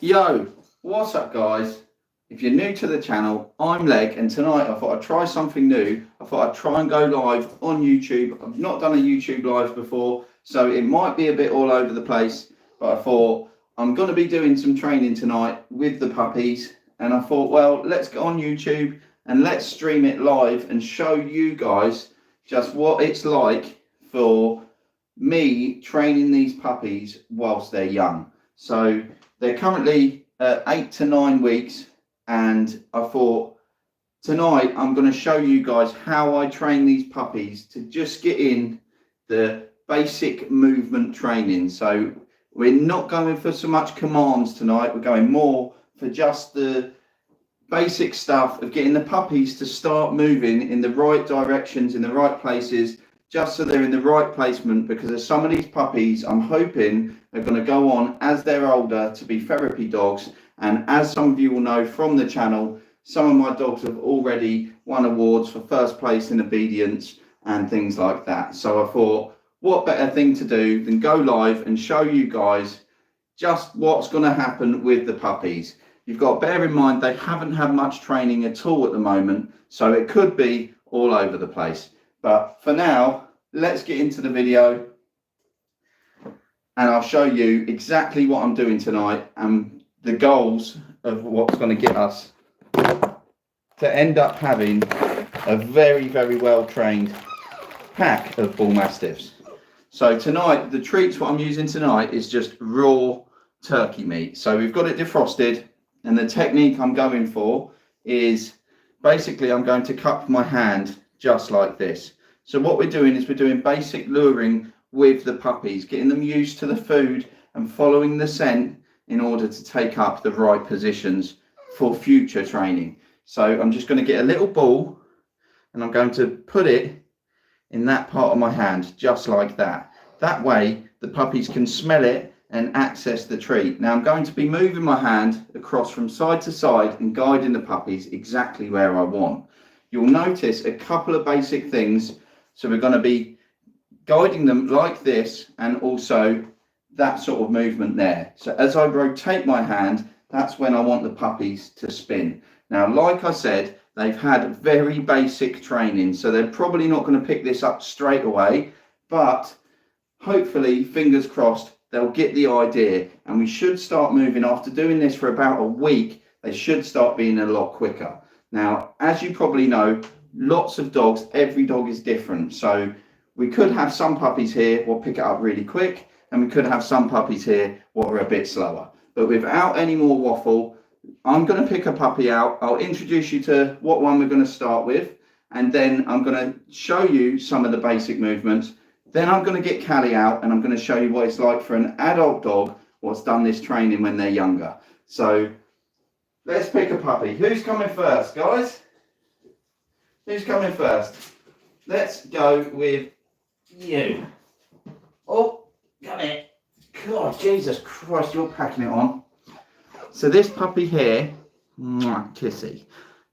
Yo, what's up guys? If you're new to the channel, I'm Leg, and tonight I thought I'd try something new. I thought I'd try and go live on YouTube. I've not done a YouTube live before, so it might be a bit all over the place, but I thought I'm going to be doing some training tonight with the puppies, and I thought, well, let's go on YouTube and let's stream it live and show you guys just what it's like for me training these puppies whilst they're young. So they're currently 8 to 9 weeks, and I thought tonight I'm going to show you guys how I train these puppies to just get in the basic movement training. So we're not going for so much commands tonight, we're going more for just the basic stuff of getting the puppies to start moving in the right directions, in the right places, just so they're in the right placement, because of some of these puppies I'm hoping are going to go on as they're older to be therapy dogs. And as some of you will know from the channel, some of my dogs have already won awards for first place in obedience and things like that. So I thought, what better thing to do than go live and show you guys just what's going to happen with the puppies. You've got to bear in mind they haven't had much training at all at the moment, so it could be all over the place. But for now, let's get into the video and I'll show you exactly what I'm doing tonight and the goals of what's going to get us to end up having a very, very well trained pack of bull mastiffs. So tonight, the treats what I'm using tonight is just raw turkey meat. So we've got it defrosted, and the technique I'm going for is basically I'm going to cup my hand just like this. So what we're doing is we're doing basic luring with the puppies, getting them used to the food and following the scent in order to take up the right positions for future training. So I'm just going to get a little ball and I'm going to put it in that part of my hand, just like that. That way the puppies can smell it and access the treat. Now I'm going to be moving my hand across from side to side and guiding the puppies exactly where I want. You'll notice a couple of basic things. So we're going to be guiding them like this, and also that sort of movement there. So as I rotate my hand, that's when I want the puppies to spin. Now, like I said, they've had very basic training, so they're probably not going to pick this up straight away, but hopefully, fingers crossed, they'll get the idea, and we should start moving. After doing this for about a week, they should start being a lot quicker. Now, as you probably know, lots of dogs, every dog is different. So we could have some puppies here will pick it up really quick, and we could have some puppies here what are a bit slower. But without any more waffle, I'm going to pick a puppy out. I'll introduce you to what one we're going to start with, and then I'm going to show you some of the basic movements. Then I'm going to get Callie out, and I'm going to show you what it's like for an adult dog what's done this training when they're younger. So let's pick a puppy. Who's coming first, guys? Who's coming first? Let's go with you. Oh, come here. God, Jesus Christ, you're packing it on. So this puppy here, mwah, kissy.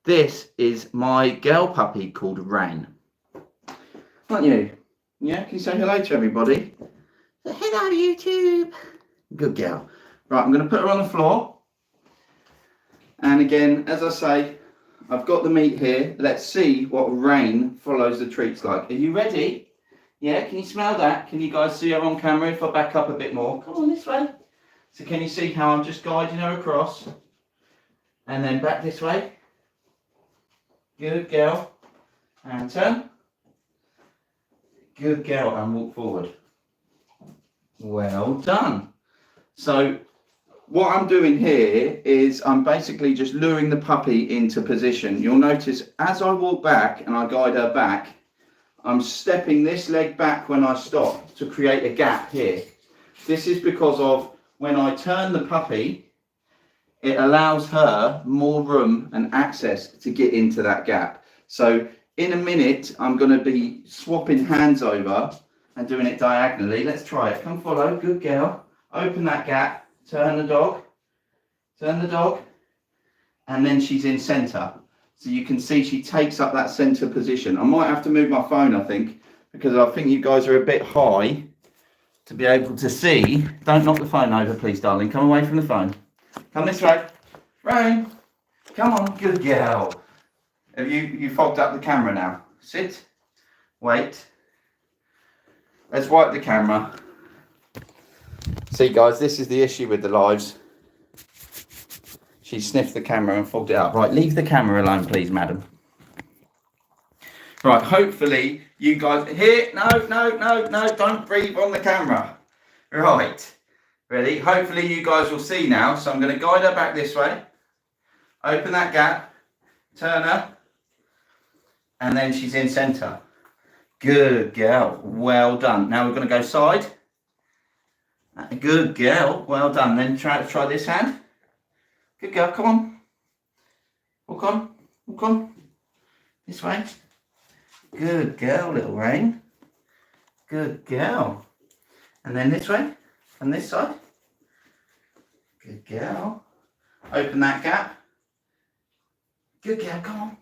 This is my girl puppy called Rain. Aren't you? Yeah, can you say hello to everybody? Say hello, YouTube. Good girl. Right, I'm going to put her on the floor. And again, as I say, I've got the meat here. Let's see what Rain follows the treats like. Are you ready? Yeah, can you smell that? Can you guys see her on camera if I back up a bit more? Come on this way. So can you see how I'm just guiding her across? And then back this way. Good girl. And turn. Good girl, and walk forward. Well done. So what I'm doing here is I'm basically just luring the puppy into position. You'll notice as I walk back and I guide her back, I'm stepping this leg back when I stop to create a gap here. This is because of when I turn the puppy, it allows her more room and access to get into that gap. So in a minute, I'm going to be swapping hands over and doing it diagonally. Let's try it. Come follow. Good girl. Open that gap. Turn the dog. Turn the dog. And then she's in center. So you can see she takes up that center position. I might have to move my phone, I think, because I think you guys are a bit high to be able to see. Don't knock the phone over, please, darling. Come away from the phone. Come this way. Rain. Come on, good girl. Have you fogged up the camera now? Sit. Wait. Let's wipe the camera. See guys, this is the issue with the lives. She sniffed the camera and fogged it up. Right, leave the camera alone, please, madam. Right, hopefully you guys... Here, no, don't breathe on the camera. Right, ready? Hopefully you guys will see now. So I'm going to guide her back this way. Open that gap. Turn her. And then she's in centre. Good girl. Well done. Now we're going to go side. Good girl. Well done. Then try this hand. Good girl. Come on. Walk on. Walk on. This way. Good girl, little Rain. Good girl. And then this way. And this side. Good girl. Open that gap. Good girl. Come on.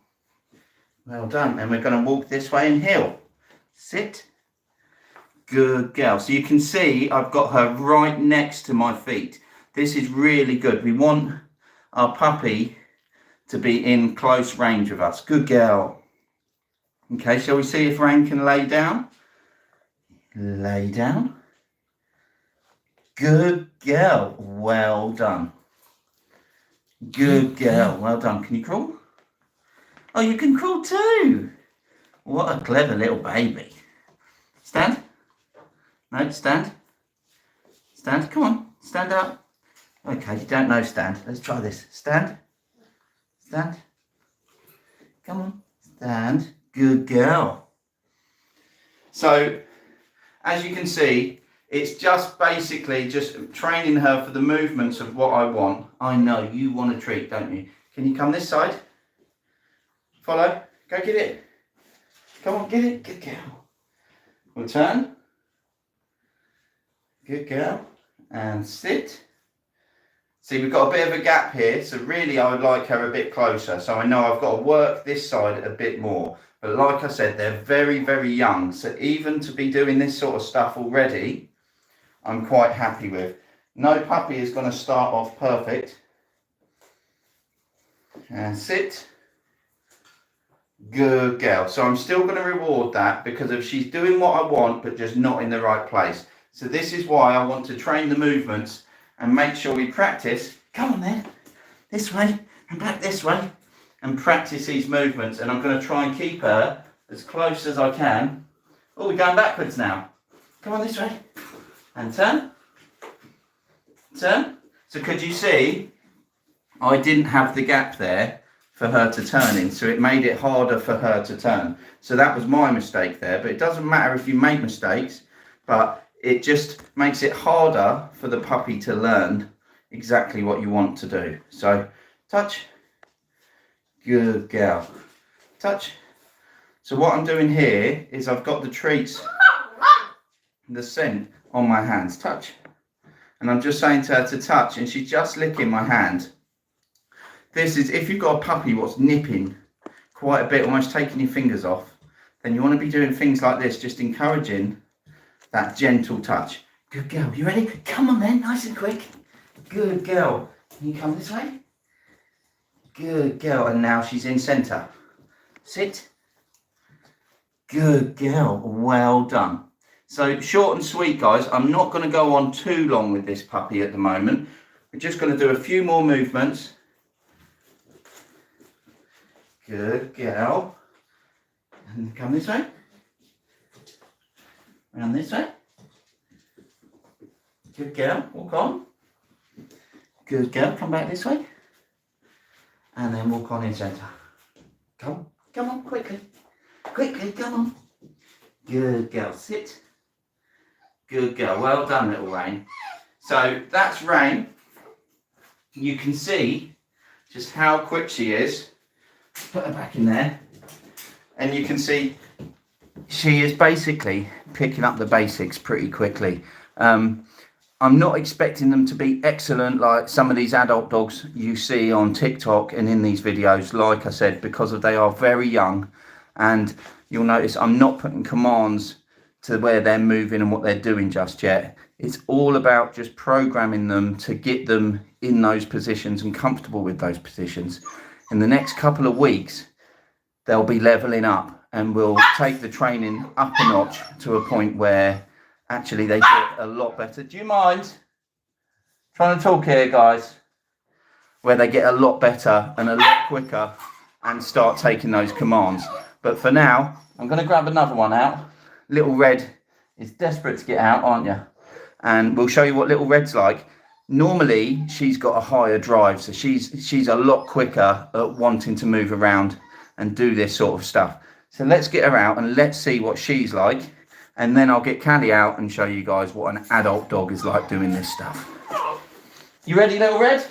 Well done. And we're going to walk this way and heel. Sit. Good girl. So you can see I've got her right next to my feet. This is really good. We want our puppy to be in close range of us. Good girl. Okay, shall we see if Rain can lay down? Lay down. Good girl. Well done. Good girl. Well done. Can you crawl? Oh, you can crawl too. What a clever little baby. Stand. No, stand. Stand. Come on. Stand up. Okay, you don't know stand. Let's try this. Stand. Stand. Come on. Stand. Good girl. So, as you can see, it's just basically just training her for the movements of what I want. I know you want a treat, don't you? Can you come this side? Follow. Go get it. Come on, get it. Good girl. We'll turn. Good girl. And sit. See, we've got a bit of a gap here, so really I would like her a bit closer. So I know I've got to work this side a bit more. But like I said, they're very, very young. So even to be doing this sort of stuff already, I'm quite happy with. No puppy is going to start off perfect. And sit. Good girl. So I'm still going to reward that because if she's doing what I want, but just not in the right place. So this is why I want to train the movements and make sure we practice. Come on then. This way and back this way. And practice these movements, and I'm going to try and keep her as close as I can. Oh, we're going backwards now. Come on this way. And turn. Turn. So could you see, I didn't have the gap there for her to turn in, so it made it harder for her to turn. So that was my mistake there, but it doesn't matter if you make mistakes, but it just makes it harder for the puppy to learn exactly what you want to do. So, touch. Good girl. Touch. So what I'm doing here is I've got the treats, the scent on my hands. Touch. And I'm just saying to her to touch, and she's just licking my hand. This is, if you've got a puppy what's nipping quite a bit, almost taking your fingers off, then you want to be doing things like this, just encouraging that gentle touch. Good girl. You ready? Come on then, nice and quick. Good girl. Can you come this way? Good girl, and now she's in centre. Sit. Good girl, well done. So short and sweet, guys. I'm not going to go on too long with this puppy at the moment. We're just going to do a few more movements. Good girl. And come this way. Round this way. Good girl, walk on. Good girl, come back this way. And then walk on in centre. Come on, quickly. Quickly, come on. Good girl, sit. Good girl, well done, little Rain. So that's Rain. You can see just how quick she is. Put her back in there. And you can see she is basically picking up the basics pretty quickly. I'm not expecting them to be excellent like some of these adult dogs you see on TikTok and in these videos, like I said, because they are very young. And you'll notice I'm not putting commands to where they're moving and what they're doing just yet. It's all about just programming them to get them in those positions and comfortable with those positions. In the next couple of weeks, they'll be leveling up, and we'll take the training up a notch to a point where actually they get a lot better. Do you mind trying to talk here, guys? Where they get a lot better and a lot quicker and start taking those commands. But for now, I'm going to grab another one out. Little Red is desperate to get out, aren't you? And we'll show you what Little Red's like. Normally, she's got a higher drive, so she's a lot quicker at wanting to move around and do this sort of stuff. So let's get her out and let's see what she's like. And then I'll get Callie out and show you guys what an adult dog is like doing this stuff. You ready, Little Red?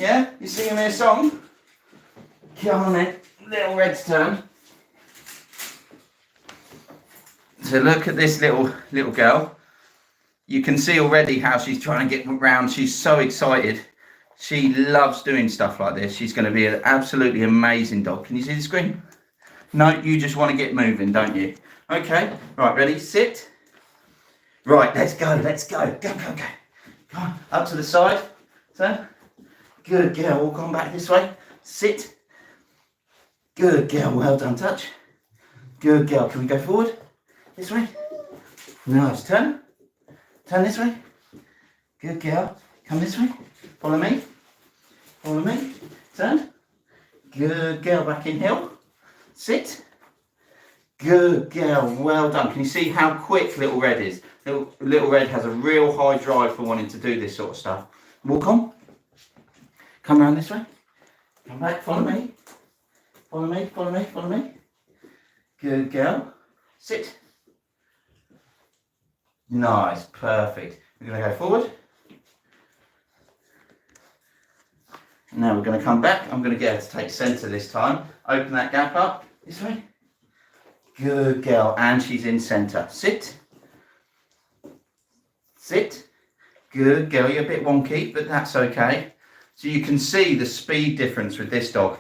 Yeah? You singing me a song? Come on then, Little Red's turn. So look at this little girl. You can see already how she's trying to get around. She's so excited. She loves doing stuff like this. She's going to be an absolutely amazing dog. Can you see the screen? No, you just want to get moving, don't you? Okay, right, ready, sit. Right, let's go. Go. Come on, up to the side. So, good girl, walk on back this way. Sit. Good girl, well done, touch. Good girl, can we go forward? This way. Nice, turn. Turn this way. Good girl. Come this way. Follow me. Follow me. Turn. Good girl. Back in hill. Sit. Good girl. Well done. Can you see how quick Little Red is? Little Red has a real high drive for wanting to do this sort of stuff. Walk on. Come around this way. Come back. Follow me. Follow me. Follow me. Follow me. Good girl. Sit. Nice, perfect. We're going to go forward. Now we're going to come back. I'm going to get her to take centre this time. Open that gap up. This way. Good girl. And she's in centre. Sit. Sit. Good girl. You're a bit wonky, but that's okay. So you can see the speed difference with this dog.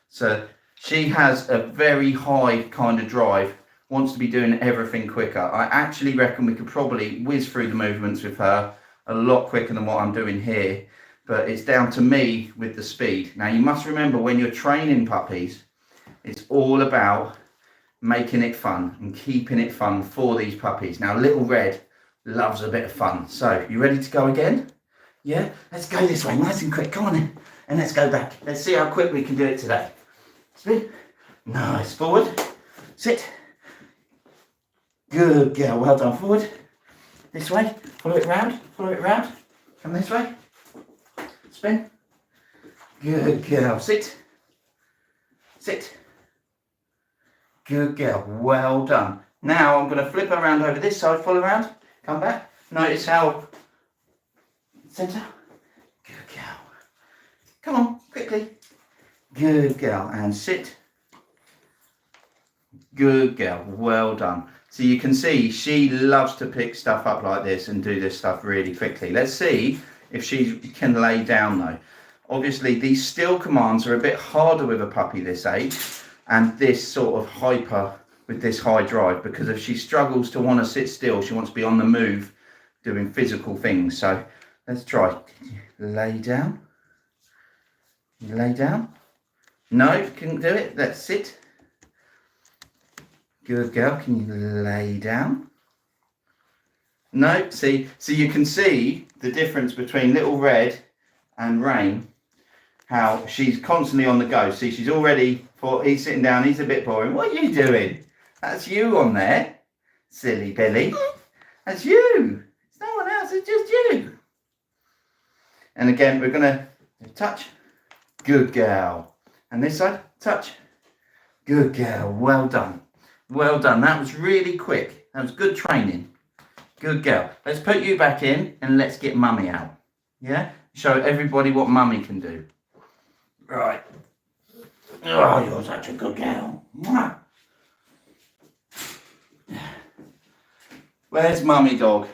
So she has a very high kind of drive. Wants to be doing everything quicker. I actually reckon we could probably whiz through the movements with her a lot quicker than what I'm doing here, but it's down to me with the speed. Now you must remember, when you're training puppies, it's all about making it fun and keeping it fun for these puppies. Now Little Red loves a bit of fun. So you ready to go again? Yeah, let's go this way, nice and quick. Come on in, and let's go back. Let's see how quick we can do it today. Spin. Nice. Forward. Sit. Good girl, well done. Forward. This way. Follow it round. Follow it round. Come this way. Spin. Good girl. Sit. Sit. Good girl. Well done. Now I'm going to flip around over this side. Follow around. Come back. Notice how... Centre. Good girl. Come on, quickly. Good girl. And sit. Good girl. Well done. So you can see she loves to pick stuff up like this and do this stuff really quickly. Let's see if she can lay down though. Obviously these still commands are a bit harder with a puppy this age, and this sort of hyper with this high drive, because if she struggles to want to sit still, she wants to be on the move doing physical things. So let's try. Lay down. Lay down. No, couldn't do it. Let's sit. Good girl, can you lay down? No, see, so you can see the difference between Little Red and Rain, how she's constantly on the go. See, she's already, he's sitting down, he's a bit boring. What are you doing? That's you on there, silly Billy. That's you. It's no one else, it's just you. And again, we're gonna touch. Good girl. And this side, touch. Good girl, well done. Well done. That was really quick. That was good training. Good girl. Let's put you back in and let's get Mummy out. Yeah? Show everybody what Mummy can do. Right. Oh, you're such a good girl. Where's Mummy dog?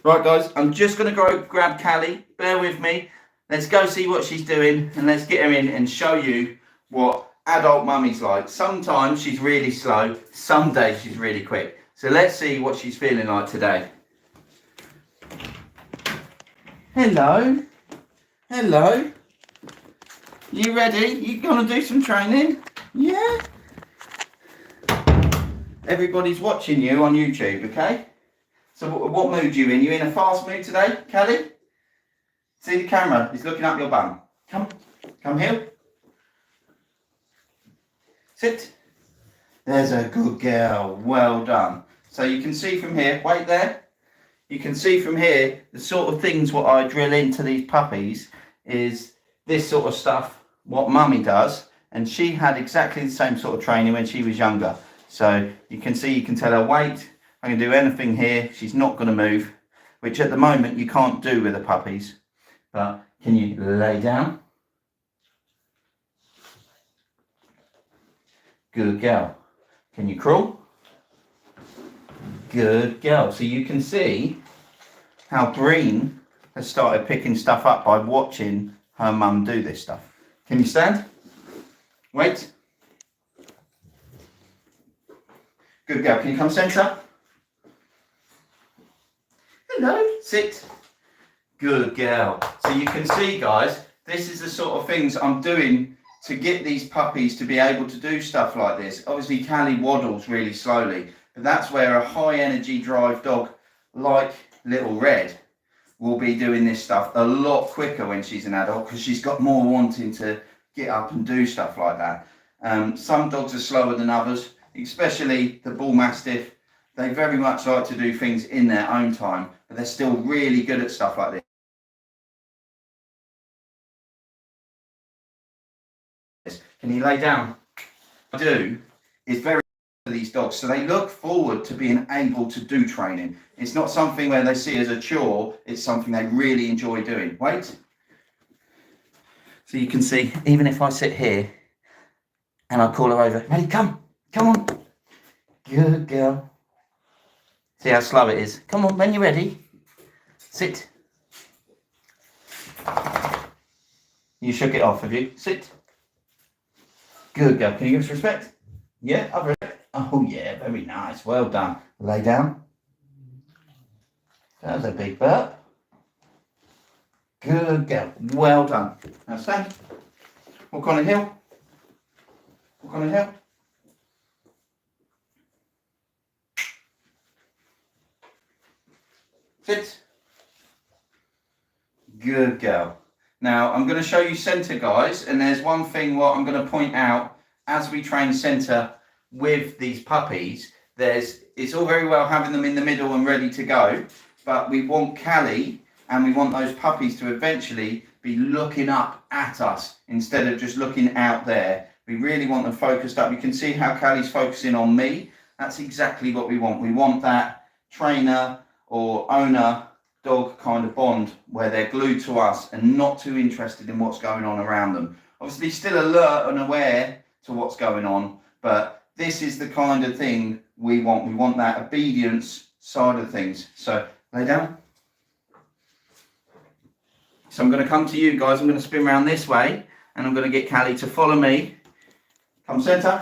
Right, guys. I'm just going to go grab Callie. Bear with me. Let's go see what she's doing and let's get her in and show you what adult Mummy's like. Sometimes she's really slow, some days she's really quick. So let's see what she's feeling like today. Hello. Hello. You ready? You gonna do some training? Yeah? Everybody's watching you on YouTube, okay? So what mood are you in? You in a fast mood today, Callie? See the camera, he's looking up your bum. Come here. Sit. There's a good girl, well done. So you can see from here, wait there. You can see from here, the sort of things what I drill into these puppies is this sort of stuff, what mummy does. And she had exactly the same sort of training when she was younger. So you can see, you can tell her wait, I can do anything here, she's not gonna move, which at the moment you can't do with the puppies. But can you lay down? Good girl. Can you crawl? Good girl. So you can see how Breen has started picking stuff up by watching her mum do this stuff. Can you stand? Wait. Good girl. Can you come centre? Hello. Sit. Good girl. So you can see, guys, this is the sort of things I'm doing to get these puppies to be able to do stuff like this. Obviously, Callie waddles really slowly, but that's where a high energy drive dog like Little Red will be doing this stuff a lot quicker when she's an adult, because she's got more wanting to get up and do stuff like that. Some dogs are slower than others, especially the Bullmastiff. They very much like to do things in their own time, but they're still really good at stuff like this. Can you lay down? What I do is very for these dogs, so they look forward to being able to do training. It's not something where they see as a chore, it's something they really enjoy doing. Wait. So you can see, even if I sit here and I call her over, ready, come on. Good girl. See how slow it is. Come on, when you're ready, sit. You shook it off, have you? Sit. Good girl. Can you give us respect? Yeah, I've respect. Oh yeah, very nice. Well done. Lay down. That was a big burp. Good girl. Well done. Now stand. Walk on a hill. Walk on a hill. Sit. Good girl. Now I'm going to show you centre, guys, and there's one thing what I'm going to point out as we train centre with these puppies. It's all very well having them in the middle and ready to go, but we want Callie and we want those puppies to eventually be looking up at us instead of just looking out there. We really want them focused up. You can see how Callie's focusing on me. That's exactly what we want. We want that trainer or owner dog kind of bond where they're glued to us and not too interested in what's going on around them. Obviously still alert and aware to what's going on, but this is the kind of thing we want. We want that obedience side of things. So lay down. So I'm going to come to you guys. I'm going to spin around this way and I'm going to get Callie to follow me. Come centre.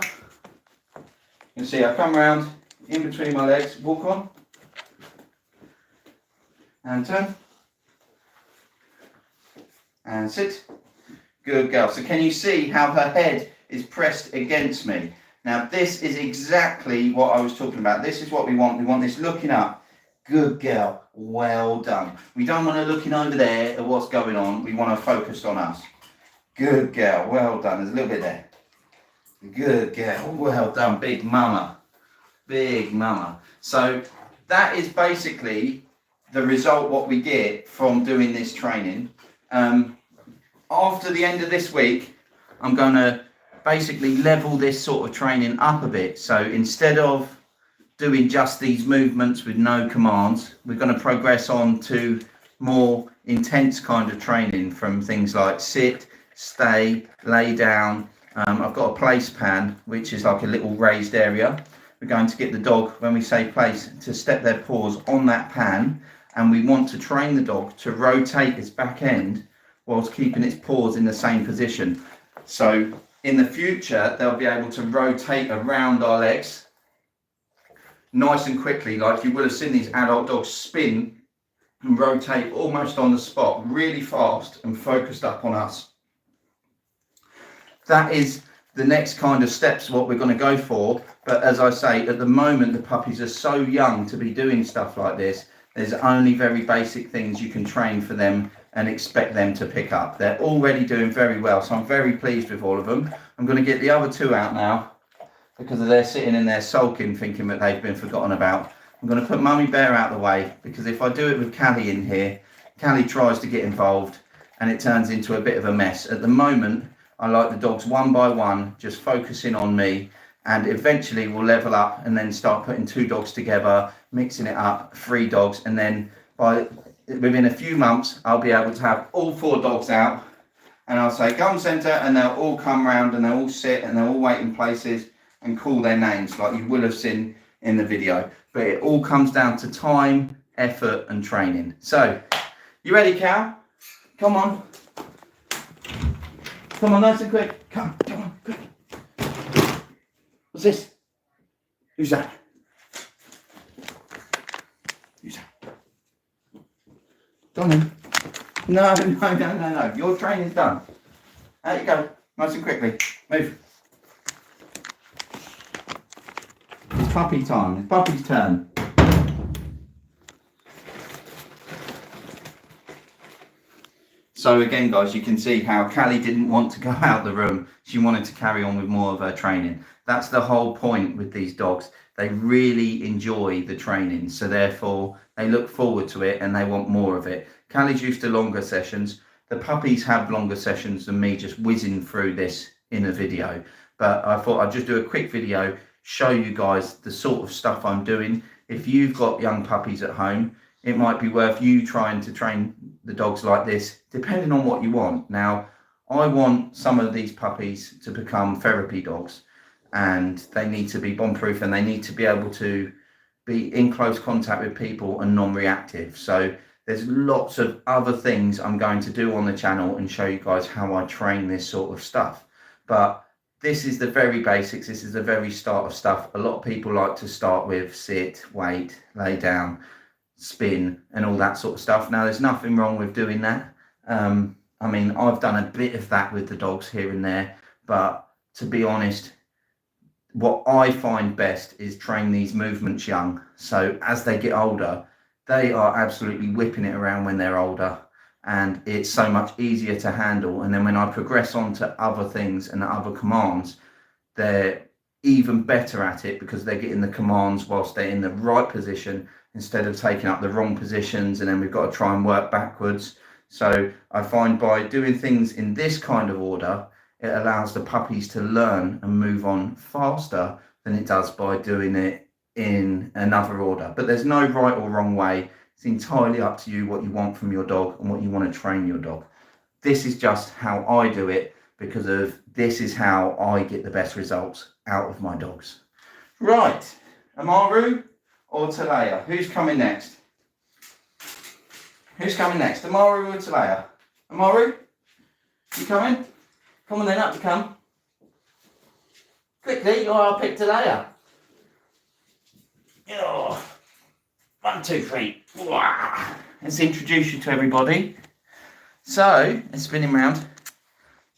You can see I come round in between my legs, walk on. And turn. And sit. Good girl. So can you see how her head is pressed against me? Now this is exactly what I was talking about. This is what we want. We want this looking up. Good girl. Well done. We don't want her looking over there at what's going on. We want her focused on us. Good girl. Well done. There's a little bit there. Good girl. Well done. Big mama. Big mama. So that is basically the result what we get from doing this training. After the end of this week, I'm going to basically level this sort of training up a bit. So instead of doing just these movements with no commands, we're going to progress on to more intense kind of training from things like sit, stay, lay down. I've got a place pan, which is like a little raised area. We're going to get the dog, when we say place, to step their paws on that pan. And we want to train the dog to rotate its back end whilst keeping its paws in the same position. So in the future, they'll be able to rotate around our legs nice and quickly, like you will have seen these adult dogs spin and rotate almost on the spot, really fast and focused up on us. That is the next kind of steps what we're going to go for. But as I say, at the moment the puppies are so young to be doing stuff like this. There's only very basic things you can train for them and expect them to pick up. They're already doing very well, so I'm very pleased with all of them. I'm going to get the other two out now because they're sitting in there sulking, thinking that they've been forgotten about. I'm going to put Mummy Bear out the way, because if I do it with Callie in here, Callie tries to get involved and it turns into a bit of a mess. At the moment, I like the dogs one by one, just focusing on me, and eventually we'll level up and then start putting 2 dogs together, mixing it up, 3 dogs, and then within a few months, I'll be able to have all 4 dogs out, and I'll say, come centre, and they'll all come round and they'll all sit and they'll all wait in places and call their names like you will have seen in the video. But it all comes down to time, effort and training. So, you ready, Cal? Come on. Come on, nice and quick. Come on, quick. What's this? Who's that? Who's that? Come on. No. Your training's done. There you go. Nice and quickly. Move. It's puppy time. It's puppy's turn. So again, guys, you can see how Callie didn't want to go out the room. She wanted to carry on with more of her training. That's the whole point with these dogs. They really enjoy the training, so therefore they look forward to it and they want more of it. Callie's used to longer sessions. The puppies have longer sessions than me just whizzing through this in a video. But I thought I'd just do a quick video, show you guys the sort of stuff I'm doing. If you've got young puppies at home, it might be worth you trying to train the dogs like this, depending on what you want. Now, I want some of these puppies to become therapy dogs, and they need to be bomb-proof and they need to be able to be in close contact with people and non-reactive. So there's lots of other things I'm going to do on the channel and show you guys how I train this sort of stuff. But this is the very basics. This is the very start of stuff. A lot of people like to start with sit, wait, lay down, spin and all that sort of stuff. Now, there's nothing wrong with doing that. I mean, I've done a bit of that with the dogs here and there, but to be honest, what I find best is train these movements young. So as they get older, they are absolutely whipping it around when they're older, and it's so much easier to handle. And then when I progress on to other things and other commands, they're even better at it because they're getting the commands whilst they're in the right position instead of taking up the wrong positions, and then we've got to try and work backwards. So I find by doing things in this kind of order, it allows the puppies to learn and move on faster than it does by doing it in another order. But there's no right or wrong way. It's entirely up to you what you want from your dog and what you want to train your dog. This is just how I do it, because of this is how I get the best results out of my dogs. Right, Amaru or Talaya? Who's coming next? Who's coming next? Amaru or Talaya? Amaru? You coming? Come on then, up you come. Quickly, or I'll pick Talaya. Oh. 1, 2, 3. Let's introduce you to everybody. So, let's spin him round.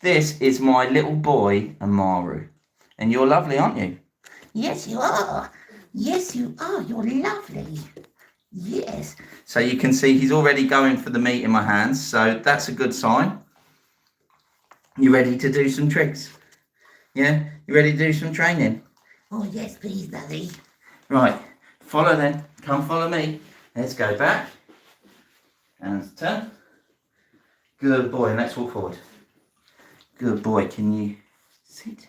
This is my little boy, Amaru. And you're lovely, aren't you? Yes, you are. Yes, you are. You're lovely. Yes. So you can see he's already going for the meat in my hands. So that's a good sign. You ready to do some tricks? Yeah? You ready to do some training? Oh, yes, please, Daddy. Right. Follow then. Come follow me. Let's go back. And turn. Good boy. And let's walk forward. Good boy. Can you sit?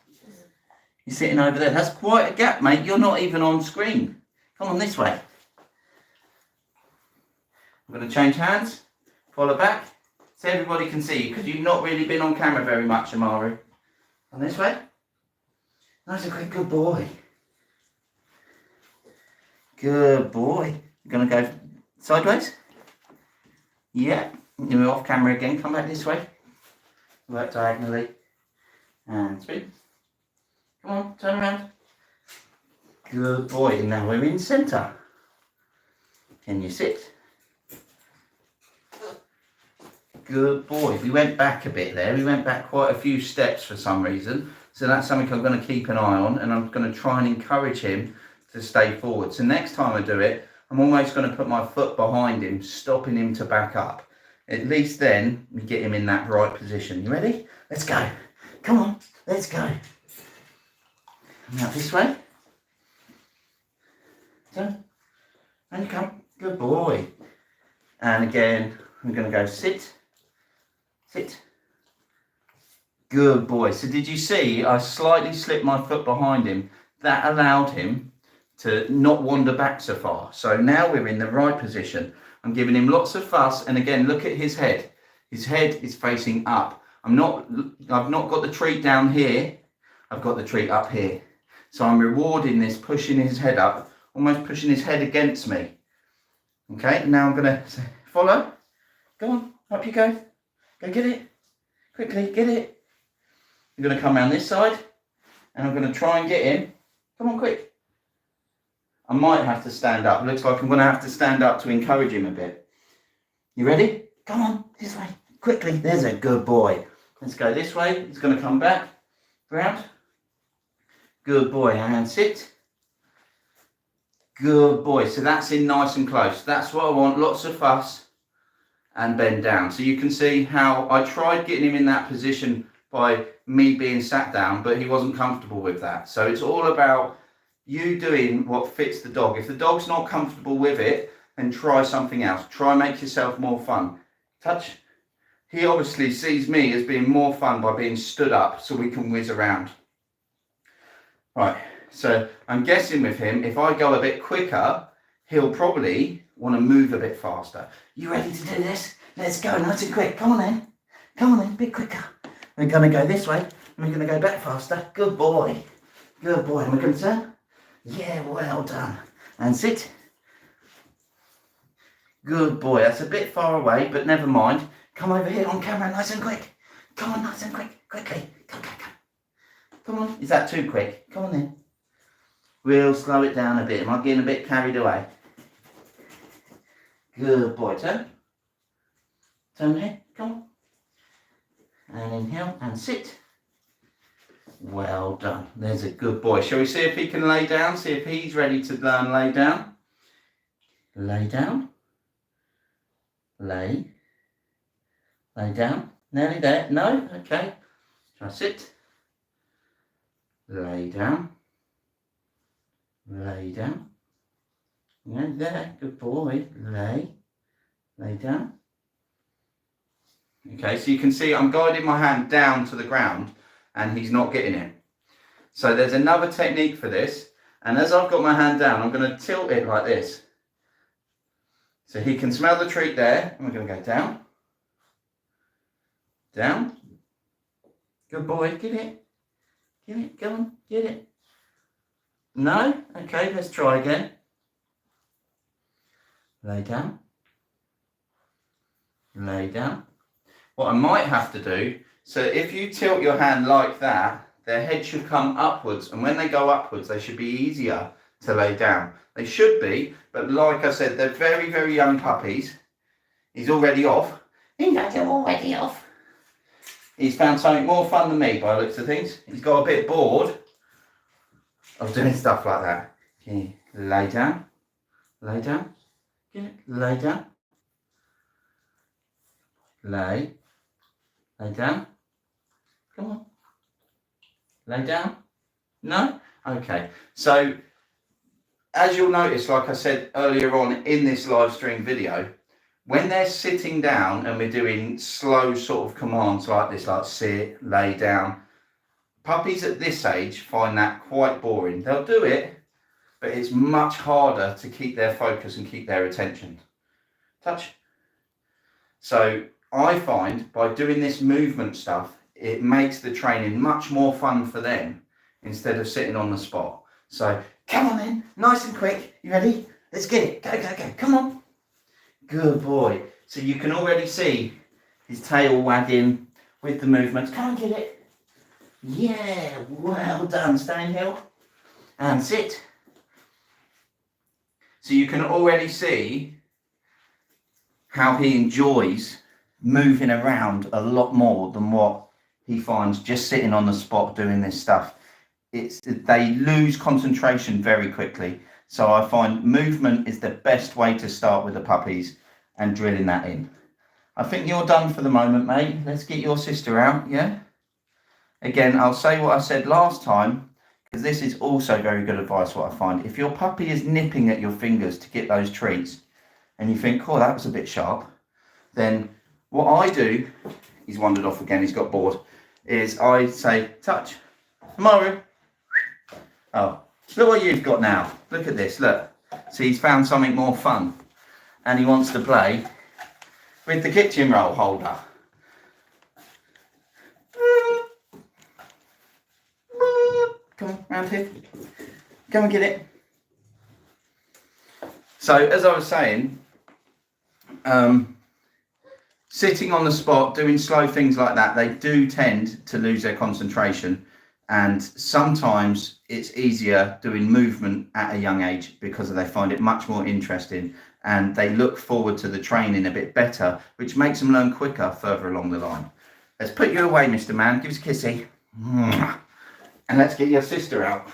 You're sitting over there. That's quite a gap, mate. You're not even on screen. Come on this way. I'm going to change hands. Follow back. So everybody can see you, because you've not really been on camera very much, Amaru. On this way. Nice and quick. Good boy. Good boy. You're going to go sideways? Yeah. You move off camera again. Come back this way. Work diagonally. And spin. Come on, turn around. Good boy. And now we're in centre. Can you sit? Good boy. We went back a bit there. We went back quite a few steps for some reason. So that's something I'm going to keep an eye on, and I'm going to try and encourage him to stay forward. So next time I do it, I'm almost going to put my foot behind him, stopping him to back up. At least then we get him in that right position. You ready? Let's go. Come on, let's go. Now this way. Turn. And you come. Good boy. And again, I'm going to go sit. Sit. Good boy. So did you see I slightly slipped my foot behind him? That allowed him to not wander back so far. So now we're in the right position. I'm giving him lots of fuss. And again, look at his head. His head is facing up. I've not got the treat down here. I've got the treat up here. So I'm rewarding this, pushing his head up, almost pushing his head against me. Okay, now I'm going to say, follow. Go on, up you go. Go get it. Quickly, get it. I'm going to come around this side and I'm going to try and get him. Come on, quick. I might have to stand up. Looks like I'm going to have to stand up to encourage him a bit. You ready? Come on, this way. Quickly. There's a good boy. Let's go this way. He's going to come back. Round. Good boy. And sit. Good boy. So that's in nice and close. That's what I want. Lots of fuss and bend down. So you can see how I tried getting him in that position by me being sat down, but he wasn't comfortable with that. So it's all about you doing what fits the dog. If the dog's not comfortable with it, then try something else. Try and make yourself more fun. Touch. He obviously sees me as being more fun by being stood up so we can whiz around. Right, so I'm guessing with him, if I go a bit quicker, he'll probably want to move a bit faster. You ready to do this? Let's go nice and quick. Come on then. Come on then, a bit quicker. We're going to go this way, and we're going to go back faster. Good boy. Good boy. And we're going to turn. Yeah, well done. And sit. Good boy. That's a bit far away, but never mind. Come over here on camera nice and quick. Come on, nice and quick. Quickly. Come. Come on. Is that too quick? Come on then. We'll slow it down a bit. Am I getting a bit carried away? Good boy. Turn. Turn here. Come on. And inhale and sit. Well done. There's a good boy. Shall we see if he can lay down? See if he's ready to learn lay down. Lay down. Lay. Lay down. Nearly there. No? Okay. Try sit. Lay down. Lay down. Yeah, there. Good boy. Lay. Lay down. Okay, so you can see I'm guiding my hand down to the ground and he's not getting it. So there's another technique for this. And as I've got my hand down, I'm going to tilt it like this. So he can smell the treat there. And we're going to go down. Down. Good boy, get it. Get it, go on, get it. No? Okay, let's try again. Lay down. Lay down. What I might have to do, so if you tilt your hand like that, their head should come upwards. And when they go upwards, they should be easier to lay down. They should be, but like I said, they're very, very young puppies. He's already off. You're already off. He's found something more fun than me by the looks of things. He's got a bit bored of doing stuff like that. Okay, lay down. Lay down. Get it. Lay down. Lay. Lay down. Come on. Lay down. No? Okay. So, as you'll notice, like I said earlier on in this live stream video, when they're sitting down and we're doing slow sort of commands like this, like sit, lay down, puppies at this age find that quite boring. They'll do it, but it's much harder to keep their focus and keep their attention. Touch. So I find by doing this movement stuff, it makes the training much more fun for them instead of sitting on the spot. So come on then, nice and quick. You ready? Let's get it. Go, go, go. Come on. Good boy. So you can already see his tail wagging with the movements. Come on, get it. Yeah, well done. Stay in heel. And sit. So you can already see how he enjoys moving around a lot more than what he finds just sitting on the spot doing this stuff. They lose concentration very quickly. So I find movement is the best way to start with the puppies and drilling that in. I think you're done for the moment, mate. Let's get your sister out, yeah? Again, I'll say what I said last time, because this is also very good advice, what I find. If your puppy is nipping at your fingers to get those treats, and you think, oh, that was a bit sharp, then what I do, he's wandered off again, he's got bored, is I say, touch, Maru. Oh, look what you've got now. Look at this, look. See, he's found something more fun, and he wants to play with the kitchen roll holder. Come on, round here. Come and get it. So, as I was saying, sitting on the spot, doing slow things like that, they do tend to lose their concentration. And sometimes it's easier doing movement at a young age because they find it much more interesting and they look forward to the training a bit better, which makes them learn quicker further along the line. Let's put you away, Mr. Man. Give us a kissy. And let's get your sister out.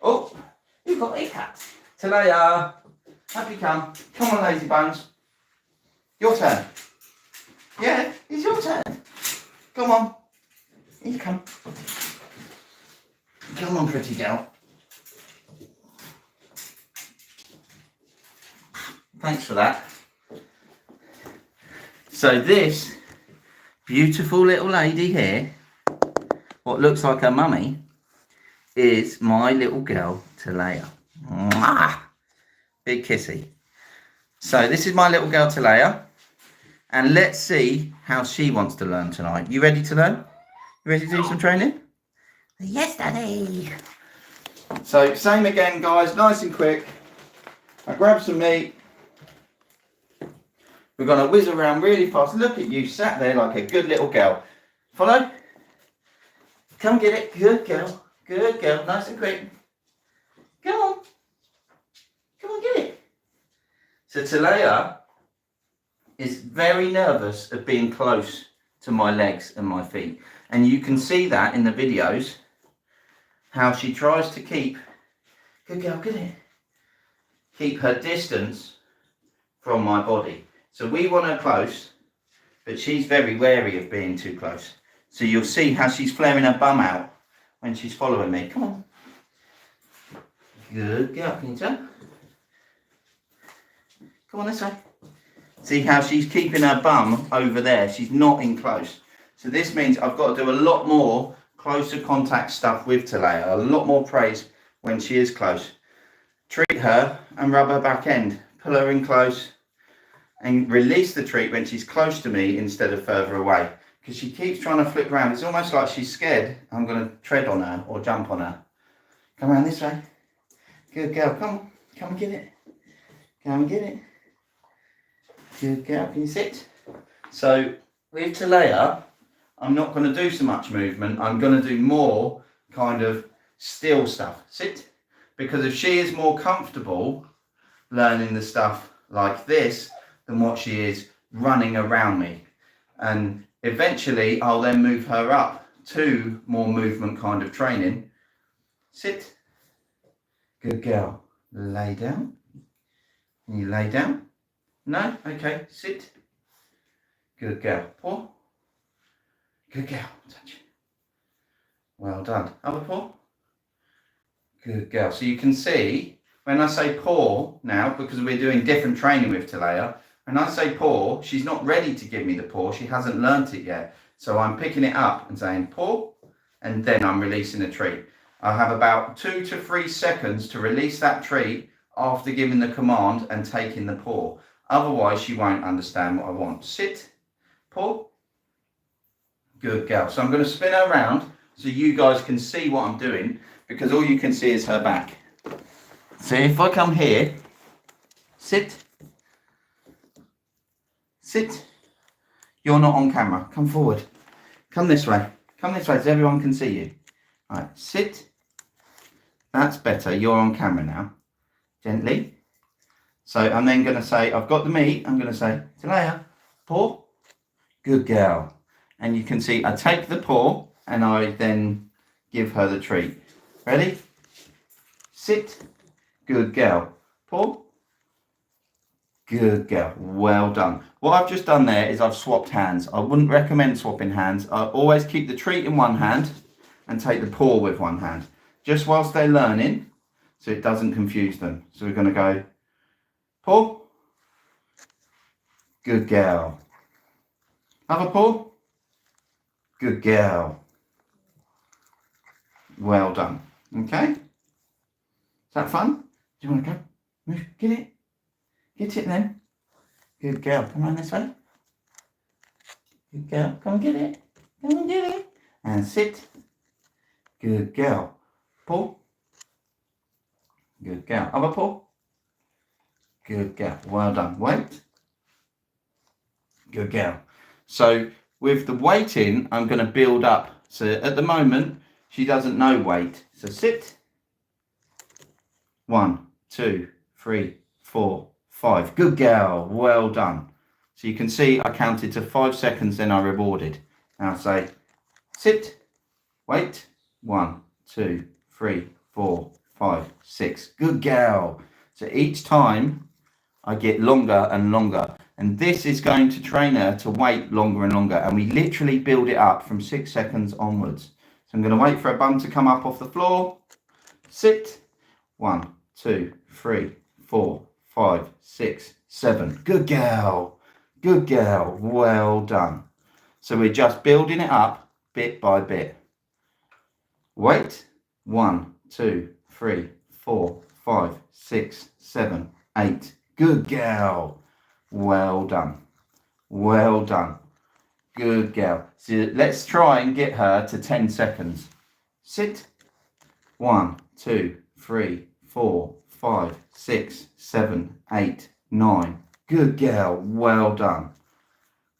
Oh, you've got hiccups. Talaya, up you come. Come on, lazy bones. Your turn. Yeah, it's your turn. Come on. Here you come. Come on, pretty girl. Thanks for that. So this beautiful little lady here, what looks like her mummy, is my little girl, Talaya. Mwah! Big kissy. So this is my little girl, Talaya. And let's see how she wants to learn tonight. You ready to learn? You ready to do some training? Yes, Daddy. So same again, guys, nice and quick. I grab some meat. We're going to whiz around really fast. Look at you, sat there like a good little girl. Follow. Come get it. Good girl. Good girl. Nice and quick. Come on. Come on, get it. So Talaya is very nervous of being close to my legs and my feet. And you can see that in the videos, how she tries to keep, good girl, get it, keep her distance from my body. So we want her close, but she's very wary of being too close. So you'll see how she's flaring her bum out when she's following me. Come on. Good girl, can you tell? Come on this way. See how she's keeping her bum over there. She's not in close. So this means I've got to do a lot more closer contact stuff with Talaya. A lot more praise when she is close. Treat her and rub her back end. Pull her in close and release the treat when she's close to me instead of further away. Because she keeps trying to flip around. It's almost like she's scared I'm going to tread on her or jump on her. Come around this way. Good girl. Come on. Come and get it. Come and get it. Good girl. Can you sit? So with Talaya, I'm not going to do so much movement. I'm going to do more kind of still stuff. Sit. Because if she is more comfortable learning the stuff like this than what she is running around me. And eventually I'll then move her up to more movement kind of training. Sit. Good girl. Lay down. Can you lay down? No? Okay. Sit. Good girl. Paw. Good girl. Touch. Well done. Other paw. Good girl. So you can see when I say paw now, because we're doing different training with Talaya, when I say paw, she's not ready to give me the paw. She hasn't learnt it yet. So I'm picking it up and saying paw, and then I'm releasing the treat. I have about 2 to 3 seconds to release that treat after giving the command and taking the paw. Otherwise, she won't understand what I want. Sit, paw. Good girl. So I'm going to spin her around so you guys can see what I'm doing, because all you can see is her back. So if I come here, sit, sit. You're not on camera. Come forward. Come this way. Come this way so everyone can see you. All right, sit. That's better. You're on camera now. Gently. So I'm then going to say, I've got the meat. I'm going to say, Talaya, paw. Good girl. And you can see I take the paw and I then give her the treat. Ready? Sit. Good girl. Paw. Good girl. Well done. What I've just done there is I've swapped hands. I wouldn't recommend swapping hands. I always keep the treat in one hand and take the paw with one hand, just whilst they're learning, so it doesn't confuse them. So we're going to go paw. Good girl. Other paw. Good girl. Well done. Okay? Is that fun? Do you want to go? Move. Get it. Get it then. Good girl. Come on this way. Good girl. Come and get it. Come and get it. And sit. Good girl. Paw. Good girl. Other paw. Good girl. Well done. Wait. Good girl. So with the waiting, I'm going to build up. So at the moment, she doesn't know wait. So sit. 1, 2, 3, 4, 5. Good girl. Well done. So you can see I counted to 5 seconds, then I rewarded. Now say sit. Wait. 1, 2, 3, 4, 5, 6. Good girl. So each time I get longer and longer. And this is going to train her to wait longer and longer. And we literally build it up from 6 seconds onwards. So I'm going to wait for her bum to come up off the floor. Sit. 1, 2, 3, 4, 5, 6, 7. Good girl. Good girl. Well done. So we're just building it up bit by bit. Wait. 1, 2, 3, 4, 5, 6, 7, 8. Good girl. Well done. Well done. Good girl. So let's try and get her to 10 seconds. Sit. 1, 2, 3, 4, 5, 6, 7, 8, 9. Good girl. Well done.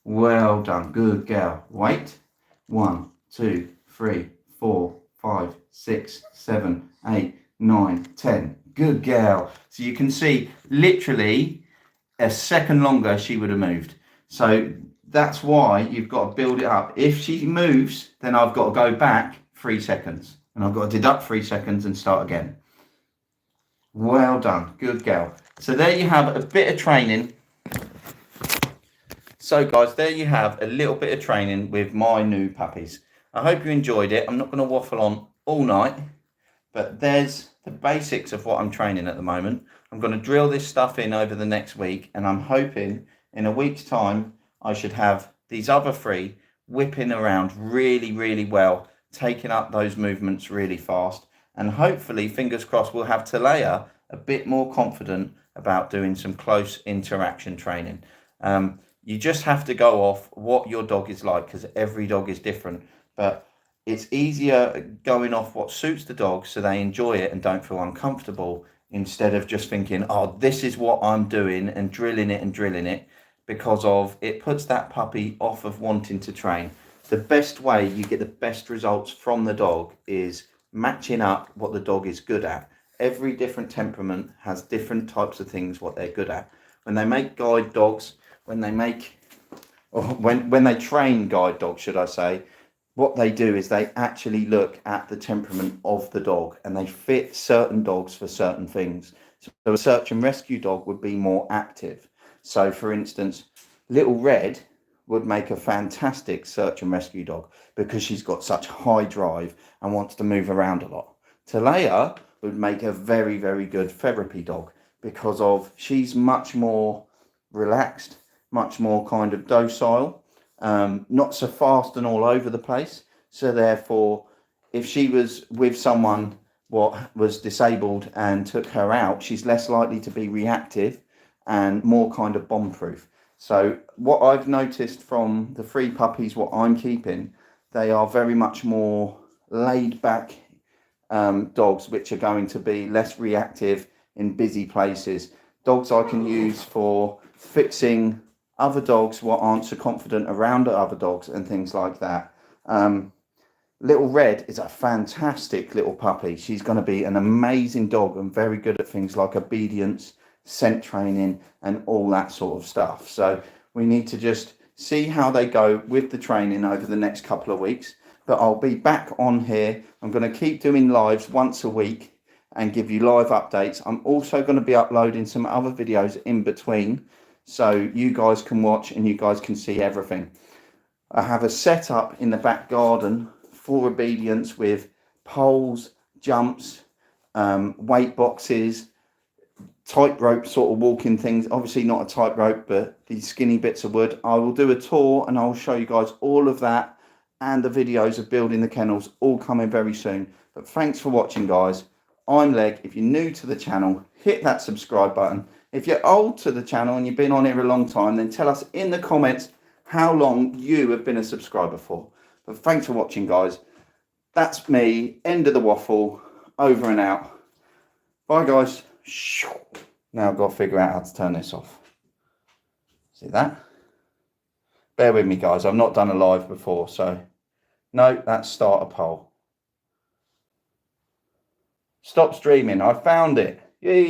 Well done. Good girl. Wait. 1, 2, 3, 4, 5, 6, 7, 8, 9, 10. Good girl. So you can see literally a second longer she would have moved. So that's why you've got to build it up. If she moves, then I've got to go back 3 seconds. And I've got to deduct 3 seconds and start again. Well done. Good girl. So there you have a bit of training. So guys, there you have a little bit of training with my new puppies. I hope you enjoyed it. I'm not going to waffle on all night, but there's the basics of what I'm training at the moment. I'm going to drill this stuff in over the next week, and I'm hoping in a week's time I should have these other 3 whipping around really, really well, taking up those movements really fast, and hopefully, fingers crossed, we'll have Talaya a bit more confident about doing some close interaction training. You just have to go off what your dog is like, because every dog is different, but it's easier going off what suits the dog so they enjoy it and don't feel uncomfortable, instead of just thinking, oh, this is what I'm doing and drilling it, because of it puts that puppy off of wanting to train. The best way you get the best results from the dog is matching up what the dog is good at. Every different temperament has different types of things what they're good at. When they make guide dogs, when they train guide dogs, should I say, what they do is they actually look at the temperament of the dog, and they fit certain dogs for certain things. So a search and rescue dog would be more active. So for instance, Little Red would make a fantastic search and rescue dog because she's got such high drive and wants to move around a lot. Talaya would make a very, very good therapy dog because of she's much more relaxed, much more kind of docile, not so fast and all over the place. So therefore, if she was with someone what was disabled and took her out, she's less likely to be reactive and more kind of bomb-proof. So what I've noticed from the 3 puppies what I'm keeping, they are very much more laid-back dogs, which are going to be less reactive in busy places. Dogs I can use for fixing other dogs what aren't so confident around other dogs and things like that. Little Red is a fantastic little puppy. She's going to be an amazing dog and very good at things like obedience scent training and all that sort of stuff. So we need to just see how they go with the training over the next couple of weeks. But I'll be back on here. I'm going to keep doing lives once a week and give you live updates. I'm also going to be uploading some other videos in between, so you guys can watch and you guys can see everything. I have a setup in the back garden for obedience with poles, jumps, weight boxes, tightrope sort of walking things. Obviously not a tightrope, but these skinny bits of wood. I will do a tour and I'll show you guys all of that, and the videos of building the kennels all coming very soon. But thanks for watching, guys. I'm Leg. If you're new to the channel, hit that subscribe button. If you're old to the channel and you've been on here a long time, then tell us in the comments how long you have been a subscriber for. But thanks for watching, guys. That's me. End of the waffle. Over and out. Bye, guys. Now I've got to figure out how to turn this off. See that? Bear with me, guys. I've not done a live before, so no, that's start a poll. Stop streaming. I found it. Yay!